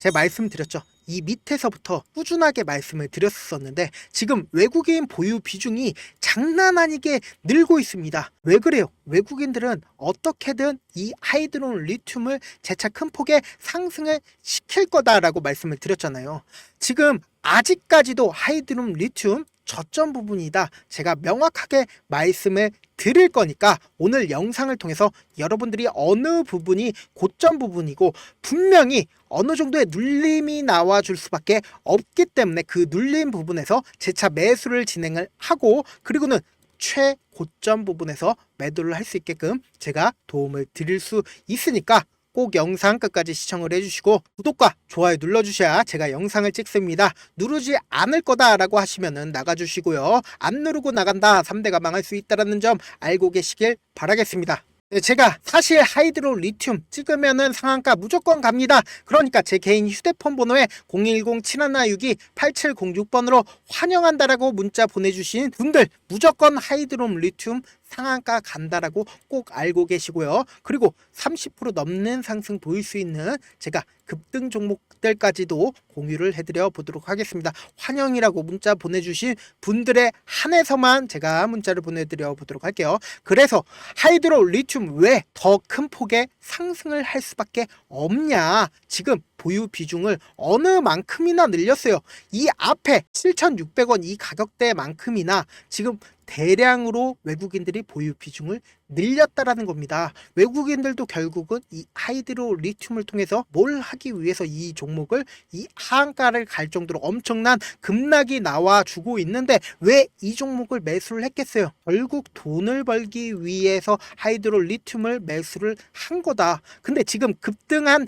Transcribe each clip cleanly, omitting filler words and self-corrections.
제가 말씀드렸죠. 이 밑에서부터 꾸준하게 말씀을 드렸었는데 지금 외국인 보유 비중이 장난 아니게 늘고 있습니다. 왜 그래요? 외국인들은 어떻게든 이 하이드론 리튬을 재차 큰 폭의 상승을 시킬 거다라고 말씀을 드렸잖아요. 지금 아직까지도 하이드론 리튬 저점 부분이다. 제가 명확하게 말씀을 드릴 거니까 오늘 영상을 통해서 여러분들이 어느 부분이 고점 부분이고 분명히 어느 정도의 눌림이 나와줄 수밖에 없기 때문에 그 눌림 부분에서 재차 매수를 진행을 하고 그리고는 최고점 부분에서 매도를 할 수 있게끔 제가 도움을 드릴 수 있으니까 꼭 영상 끝까지 시청을 해주시고 구독과 좋아요 눌러주셔야 제가 영상을 찍습니다. 누르지 않을 거다라고 하시면은 나가주시고요. 안 누르고 나간다 3대가 망할 수 있다는 점 알고 계시길 바라겠습니다. 제가 사실 하이드로 리튬 찍으면은 상한가 무조건 갑니다. 그러니까 제 개인 휴대폰 번호에 010-7162-8706번으로 환영한다라고 문자 보내주신 분들 무조건 하이드로 리튬 상한가 간다라고 꼭 알고 계시고요. 그리고 30% 넘는 상승 보일 수 있는 제가 급등 종목들까지도 공유를 해드려 보도록 하겠습니다. 환영이라고 문자 보내주신 분들의 한해서만 제가 문자를 보내드려 보도록 할게요. 그래서 하이드로 리튬 왜 더 큰 폭의 상승을 할 수밖에 없냐? 지금 보유 비중을 어느 만큼이나 늘렸어요. 이 앞에 7,600원 이 가격대만큼이나 지금 대량으로 외국인들이 보유 비중을 늘렸다라는 겁니다. 외국인들도 결국은 이 하이드로 리튬을 통해서 뭘 하기 위해서 이 종목을 이 하한가를 갈 정도로 엄청난 급락이 나와주고 있는데 왜 이 종목을 매수를 했겠어요? 결국 돈을 벌기 위해서 하이드로 리튬을 매수를 한 거다. 근데 지금 급등한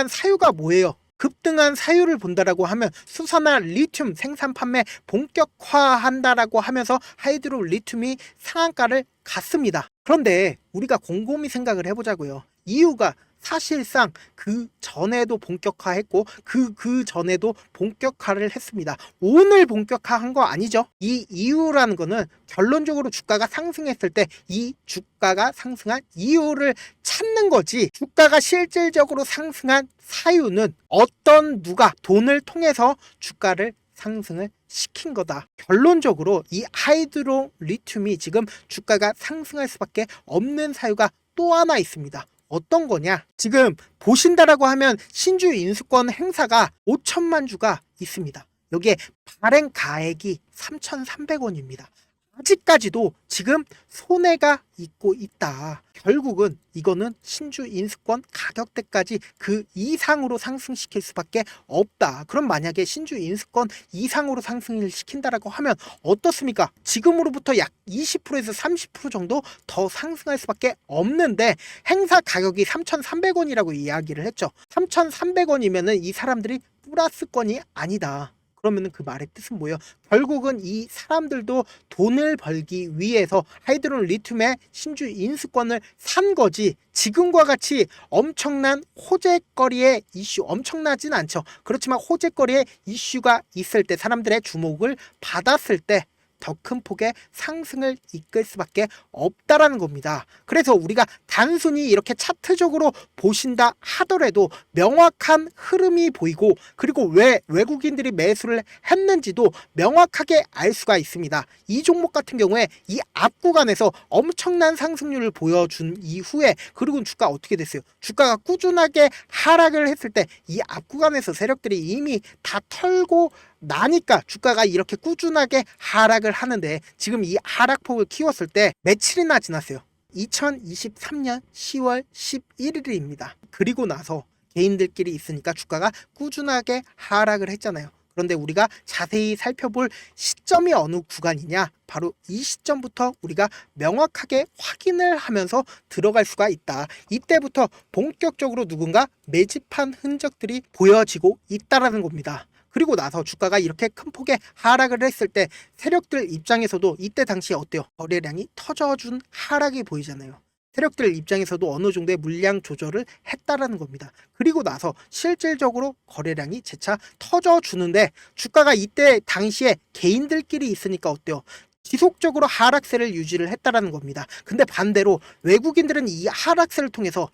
사유가 뭐예요? 급등한 사유를 본다라고 하면 수산화 리튬 생산 판매 본격화한다라고 하면서 하이드로 리튬이 상한가를 갔습니다. 그런데 우리가 곰곰이 생각을 해보자고요. 이유가 사실상 그 전에도 본격화했고 그 전에도 본격화를 했습니다. 오늘 본격화한 거 아니죠? 이 이유라는 거는 결론적으로 주가가 상승했을 때 이 주가가 상승한 이유를 찾는 거지 주가가 실질적으로 상승한 사유는 어떤 누가 돈을 통해서 주가를 상승을 시킨 거다. 결론적으로 이 하이드로 리튬이 지금 주가가 상승할 수밖에 없는 사유가 또 하나 있습니다. 어떤 거냐? 지금 보신다라고 하면 신주 인수권 행사가 5천만 주가 있습니다. 여기에 발행 가액이 3,300원입니다. 아직까지도 지금 손해가 있고 있다. 결국은 이거는 신주 인수권 가격대까지 그 이상으로 상승시킬 수밖에 없다. 그럼 만약에 신주 인수권 이상으로 상승을 시킨다라고 하면 어떻습니까? 지금으로부터 약 20%에서 30% 정도 더 상승할 수밖에 없는데 행사 가격이 3,300원이라고 이야기를 했죠. 3,300원이면은 이 사람들이 플러스권이 아니다. 그러면 그 말의 뜻은 뭐예요? 결국은 이 사람들도 돈을 벌기 위해서 하이드로 리튬의 신주 인수권을 산 거지 지금과 같이 엄청난 호재거리의 이슈 엄청나진 않죠. 그렇지만 호재거리의 이슈가 있을 때 사람들의 주목을 받았을 때 더 큰 폭의 상승을 이끌 수밖에 없다라는 겁니다. 그래서 우리가 단순히 이렇게 차트적으로 보신다 하더라도 명확한 흐름이 보이고 그리고 왜 외국인들이 매수를 했는지도 명확하게 알 수가 있습니다. 이 종목 같은 경우에 이 앞구간에서 엄청난 상승률을 보여준 이후에 그리고 주가 어떻게 됐어요? 주가가 꾸준하게 하락을 했을 때 이 앞구간에서 세력들이 이미 다 털고 나니까 주가가 이렇게 꾸준하게 하락을 하는데 지금 이 하락폭을 키웠을 때 며칠이나 지났어요. 2023년 10월 11일입니다. 그리고 나서 개인들끼리 있으니까 주가가 꾸준하게 하락을 했잖아요. 그런데 우리가 자세히 살펴볼 시점이 어느 구간이냐? 바로 이 시점부터 우리가 명확하게 확인을 하면서 들어갈 수가 있다. 이때부터 본격적으로 누군가 매집한 흔적들이 보여지고 있다라는 겁니다. 그리고 나서 주가가 이렇게 큰 폭의 하락을 했을 때 세력들 입장에서도 이때 당시에 어때요? 거래량이 터져준 하락이 보이잖아요. 세력들 입장에서도 어느 정도의 물량 조절을 했다라는 겁니다. 그리고 나서 실질적으로 거래량이 재차 터져주는데 주가가 이때 당시에 개인들끼리 있으니까 어때요? 지속적으로 하락세를 유지를 했다라는 겁니다. 근데 반대로 외국인들은 이 하락세를 통해서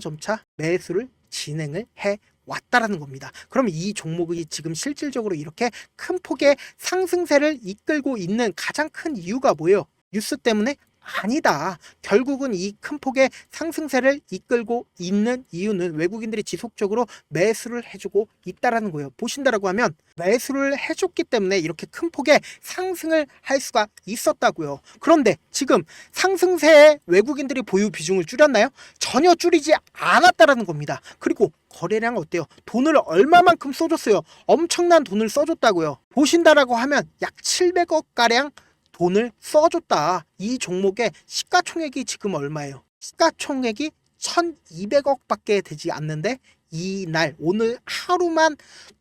점차 매수를 진행을 해 왔다라는 겁니다. 그럼 이 종목이 지금 실질적으로 이렇게 큰 폭의 상승세를 이끌고 있는 가장 큰 이유가 뭐예요? 뉴스 때문에? 아니다. 결국은 이 큰 폭의 상승세를 이끌고 있는 이유는 외국인들이 지속적으로 매수를 해주고 있다라는 거예요. 보신다라고 하면 매수를 해줬기 때문에 이렇게 큰 폭의 상승을 할 수가 있었다고요. 그런데 지금 상승세에 외국인들이 보유 비중을 줄였나요? 전혀 줄이지 않았다라는 겁니다. 그리고 거래량 어때요? 돈을 얼마만큼 써줬어요? 엄청난 돈을 써줬다고요. 보신다라고 하면 약 700억 가량 돈을 써줬다. 이 종목의 시가총액이 지금 얼마예요? 시가총액이 1200억 밖에 되지 않는데 이날 오늘 하루만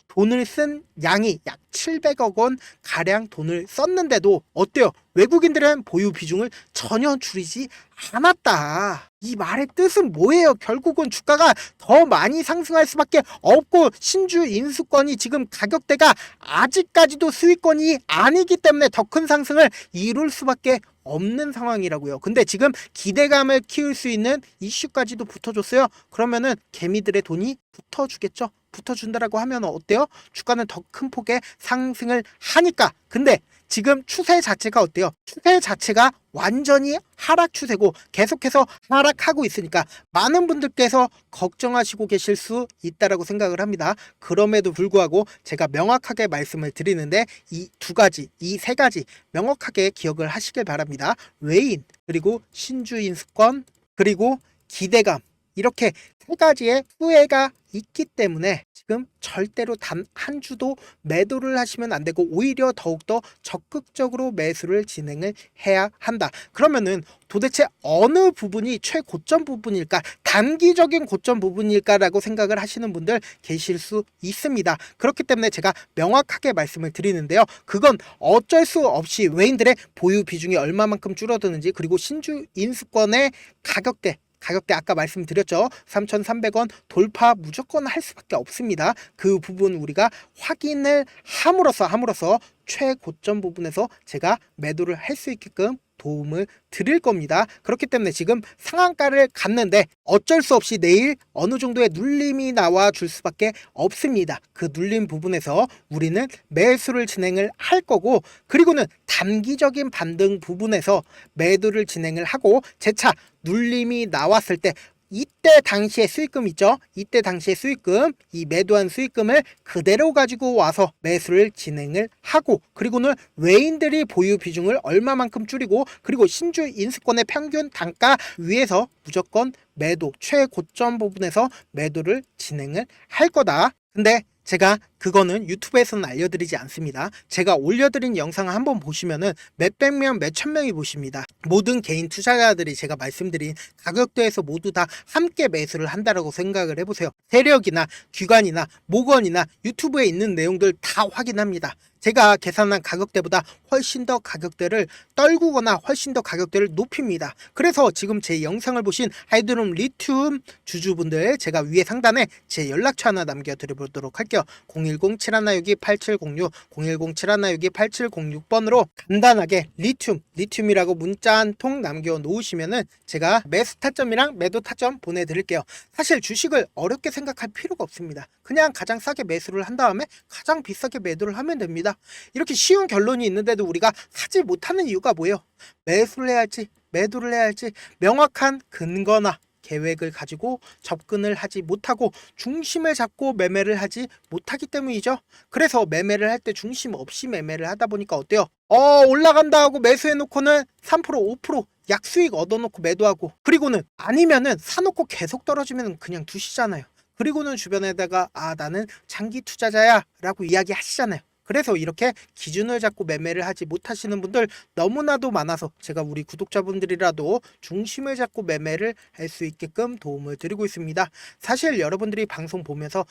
돈을 쓴 양이 약 700억 원 가량 돈을 썼는데도 어때요? 외국인들은 보유 비중을 전혀 줄이지 않았다. 이 말의 뜻은 뭐예요? 결국은 주가가 더 많이 상승할 수밖에 없고 신주 인수권이 지금 가격대가 아직까지도 수익권이 아니기 때문에 더 큰 상승을 이룰 수밖에 없는 상황이라고요. 근데 지금 기대감을 키울 수 있는 이슈까지도 붙어줬어요. 그러면은 개미들의 돈이 붙어주겠죠. 붙어준다라고 하면 어때요? 주가는 더 큰 폭의 상승을 하니까. 근데 지금 추세 자체가 어때요? 추세 자체가 완전히 하락 추세고 계속해서 하락하고 있으니까 많은 분들께서 걱정하시고 계실 수 있다라고 생각을 합니다. 그럼에도 불구하고 제가 명확하게 말씀을 드리는데 이 두 가지, 이 세 가지 명확하게 기억을 하시길 바랍니다. 외인, 그리고 신주인수권, 그리고 기대감, 이렇게 세 가지의 후회가 있기 때문에 지금 절대로 단 한 주도 매도를 하시면 안 되고 오히려 더욱더 적극적으로 매수를 진행을 해야 한다. 그러면은 도대체 어느 부분이 최고점 부분일까? 단기적인 고점 부분일까라고 생각을 하시는 분들 계실 수 있습니다. 그렇기 때문에 제가 명확하게 말씀을 드리는데요. 그건 어쩔 수 없이 외인들의 보유 비중이 얼마만큼 줄어드는지, 그리고 신주 인수권의 가격대 아까 말씀드렸죠. 3,300원 돌파 무조건 할 수밖에 없습니다. 그 부분 우리가 확인을 함으로써 최고점 부분에서 제가 매도를 할 수 있게끔 도움을 드릴 겁니다. 그렇기 때문에 지금 상한가를 갔는데 어쩔 수 없이 내일 어느 정도의 눌림이 나와 줄 수밖에 없습니다. 그 눌림 부분에서 우리는 매수를 진행을 할 거고, 그리고는 단기적인 반등 부분에서 매도를 진행을 하고 재차 눌림이 나왔을 때 이때 당시의 수익금 있죠? 이때 당시의 수익금, 이 매도한 수익금을 그대로 가지고 와서 매수를 진행을 하고, 그리고는 외인들이 보유 비중을 얼마만큼 줄이고, 그리고 신주 인수권의 평균 단가 위에서 무조건 매도, 최고점 부분에서 매도를 진행을 할 거다. 근데 제가 그거는 유튜브에서는 알려드리지 않습니다. 제가 올려드린 영상을 한번 보시면은 몇백 명, 몇천 명이 보십니다. 모든 개인 투자자들이 제가 말씀드린 가격대에서 모두 다 함께 매수를 한다라고 생각을 해보세요. 세력이나 기관이나 모건이나 유튜브에 있는 내용들 다 확인합니다. 제가 계산한 가격대보다 훨씬 더 가격대를 떨구거나 훨씬 더 가격대를 높입니다. 그래서 지금 제 영상을 보신 하이드롬 리튬 주주분들, 제가 위에 상단에 제 연락처 하나 남겨드려보도록 할게요. 010-7162-8706, 010-7162-8706번으로 간단하게 리튬이라고 문자 한 통 남겨놓으시면은 제가 매수 타점이랑 매도 타점 보내드릴게요. 사실 주식을 어렵게 생각할 필요가 없습니다. 그냥 가장 싸게 매수를 한 다음에 가장 비싸게 매도를 하면 됩니다. 이렇게 쉬운 결론이 있는데도 우리가 사지 못하는 이유가 뭐예요? 매수를 해야 할지 매도를 해야 할지 명확한 근거나 계획을 가지고 접근을 하지 못하고 중심을 잡고 매매를 하지 못하기 때문이죠. 그래서 매매를 할 때 중심 없이 매매를 하다 보니까 어때요? 올라간다 하고 매수해놓고는 3%, 5% 약수익 얻어놓고 매도하고, 그리고는 아니면은 사놓고 계속 떨어지면 그냥 두시잖아요. 그리고는 주변에다가 나는 장기 투자자야 라고 이야기하시잖아요. 그래서 이렇게 기준을 잡고 매매를 하지 못하시는 분들 너무나도 많아서 제가 우리 구독자분들이라도 중심을 잡고 매매를 할 수 있게끔 도움을 드리고 있습니다. 사실 여러분들이 방송 보면서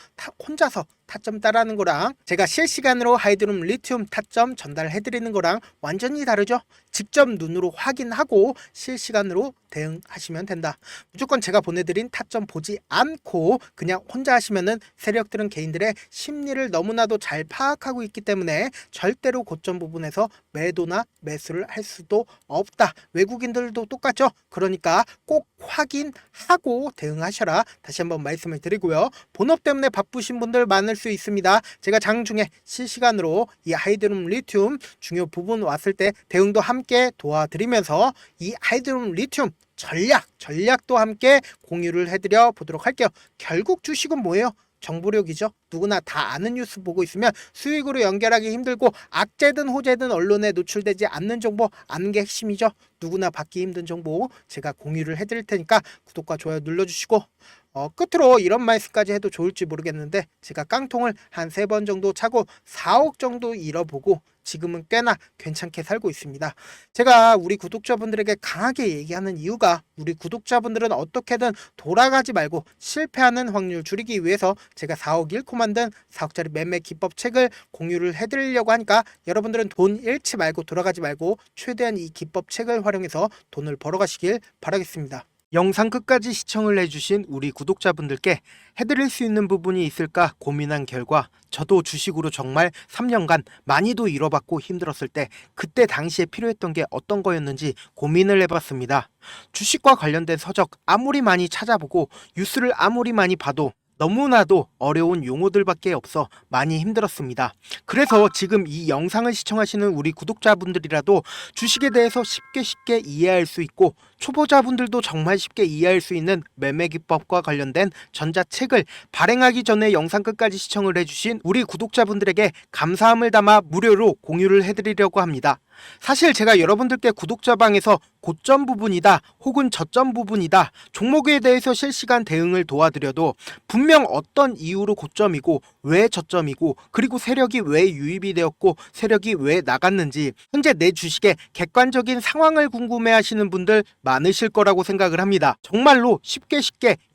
혼자서 타점 따라하는 거랑 제가 실시간으로 하이드롬 리튬 타점 전달해드리는 거랑 완전히 다르죠. 직접 눈으로 확인하고 실시간으로 대응하시면 된다. 무조건 제가 보내드린 타점 보지 않고 그냥 혼자 하시면은 세력들은 개인들의 심리를 너무나도 잘 파악하고 있기 때문에 절대로 고점 부분에서 매도나 매수를 할 수도 없다. 외국인들도 똑같죠. 그러니까 꼭 확인하고 대응하셔라. 다시 한번 말씀을 드리고요. 본업 때문에 바쁘신 분들 많을 수 있습니다. 제가 장중에 실시간으로 이 하이드롬 리튬 중요 부분 왔을 때 대응도 함께 도와드리면서 이 하이드롬 리튬 전략도 함께 공유를 해드려 보도록 할게요. 결국 주식은 뭐예요? 정보력이죠. 누구나 다 아는 뉴스 보고 있으면 수익으로 연결하기 힘들고 악재든 호재든 언론에 노출되지 않는 정보 아는 게 핵심이죠. 누구나 받기 힘든 정보 제가 공유를 해드릴 테니까 구독과 좋아요 눌러주시고 끝으로 이런 말씀까지 해도 좋을지 모르겠는데 제가 깡통을 한 3번 정도 차고 4억 정도 잃어보고 지금은 꽤나 괜찮게 살고 있습니다. 제가 우리 구독자분들에게 강하게 얘기하는 이유가 우리 구독자분들은 어떻게든 돌아가지 말고 실패하는 확률 줄이기 위해서 제가 4억 잃고 만든 4억짜리 매매 기법 책을 공유를 해드리려고 하니까 여러분들은 돈 잃지 말고 돌아가지 말고 최대한 이 기법 책을 활용해서 돈을 벌어가시길 바라겠습니다. 영상 끝까지 시청을 해주신 우리 구독자분들께 해드릴 수 있는 부분이 있을까 고민한 결과 저도 주식으로 정말 3년간 많이도 잃어봤고 힘들었을 때 그때 당시에 필요했던 게 어떤 거였는지 고민을 해봤습니다. 주식과 관련된 서적 아무리 많이 찾아보고 뉴스를 아무리 많이 봐도 너무나도 어려운 용어들밖에 없어 많이 힘들었습니다. 그래서 지금 이 영상을 시청하시는 우리 구독자분들이라도 주식에 대해서 쉽게 이해할 수 있고 초보자분들도 정말 쉽게 이해할 수 있는 매매 기법과 관련된 전자책을 발행하기 전에 영상 끝까지 시청을 해주신 우리 구독자분들에게 감사함을 담아 무료로 공유를 해드리려고 합니다. 사실 제가 여러분들께 구독자방에서 고점 부분이다 혹은 저점 부분이다 종목에 대해서 실시간 대응을 도와드려도 분명 어떤 이유로 고점이고 왜 저점이고 그리고 세력이 왜 유입이 되었고 세력이 왜 나갔는지 현재 내 주식의 객관적인 상황을 궁금해 하시는 분들 많으실 거라고 생각을 합니다. 정말로 쉽게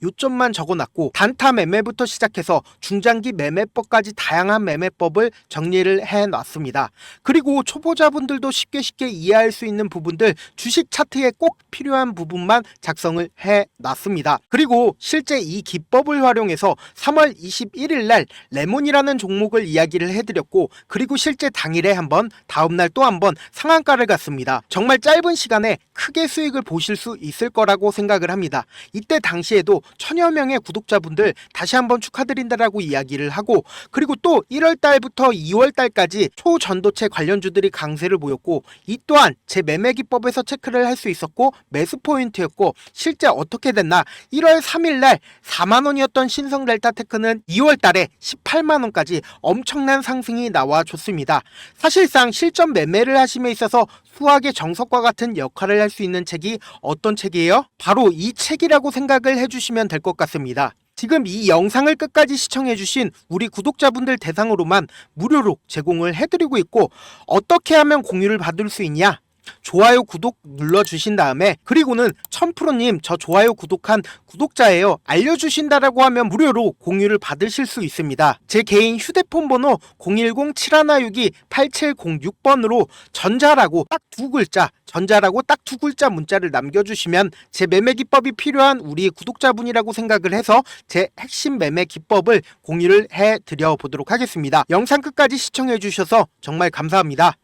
요점만 적어놨고 단타 매매부터 시작해서 중장기 매매법까지 다양한 매매법을 정리를 해놨습니다. 그리고 초보자분들도 쉽게 이해할 수 있는 부분들 주식 차트에 꼭 필요한 부분만 작성을 해놨습니다. 그리고 실제 이 기법을 활용해서 3월 21일 날 레몬이라는 종목을 이야기를 해드렸고 그리고 실제 당일에 한번 다음날 또 한번 상한가를 갔습니다. 정말 짧은 시간에 크게 수익을 보실 수 있을 거라고 생각을 합니다. 이때 당시에도 1000여 명의 구독자분들 다시 한번 축하드린다라고 이야기를 하고 그리고 또 1월 달부터 2월 달까지 초전도체 관련주들이 강세를 보였고 이 또한 제 매매 기법에서 체크를 할 수 있었고 매수 포인트였고 실제 어떻게 됐나 1월 3일 날 4만원이었던 신성 델타테크는 2월 달에 18만원까지 엄청난 상승이 나와줬습니다. 사실상 실전 매매를 하심에 있어서 수학의 정석과 같은 역할을 할 수 있는 책이 어떤 책이에요? 바로 이 책이라고 생각을 해주시면 될 것 같습니다. 지금 이 영상을 끝까지 시청해주신 우리 구독자분들 대상으로만 무료로 제공을 해드리고 있고 어떻게 하면 공유를 받을 수 있냐? 좋아요 구독 눌러주신 다음에 그리고는 1000%님 저 좋아요 구독한 구독자예요 알려주신다라고 하면 무료로 공유를 받으실 수 있습니다. 제 개인 휴대폰 번호 010-7162-8706번으로 전자라고 딱 두 글자 문자를 남겨주시면 제 매매 기법이 필요한 우리 구독자분이라고 생각을 해서 제 핵심 매매 기법을 공유를 해드려 보도록 하겠습니다. 영상 끝까지 시청해 주셔서 정말 감사합니다.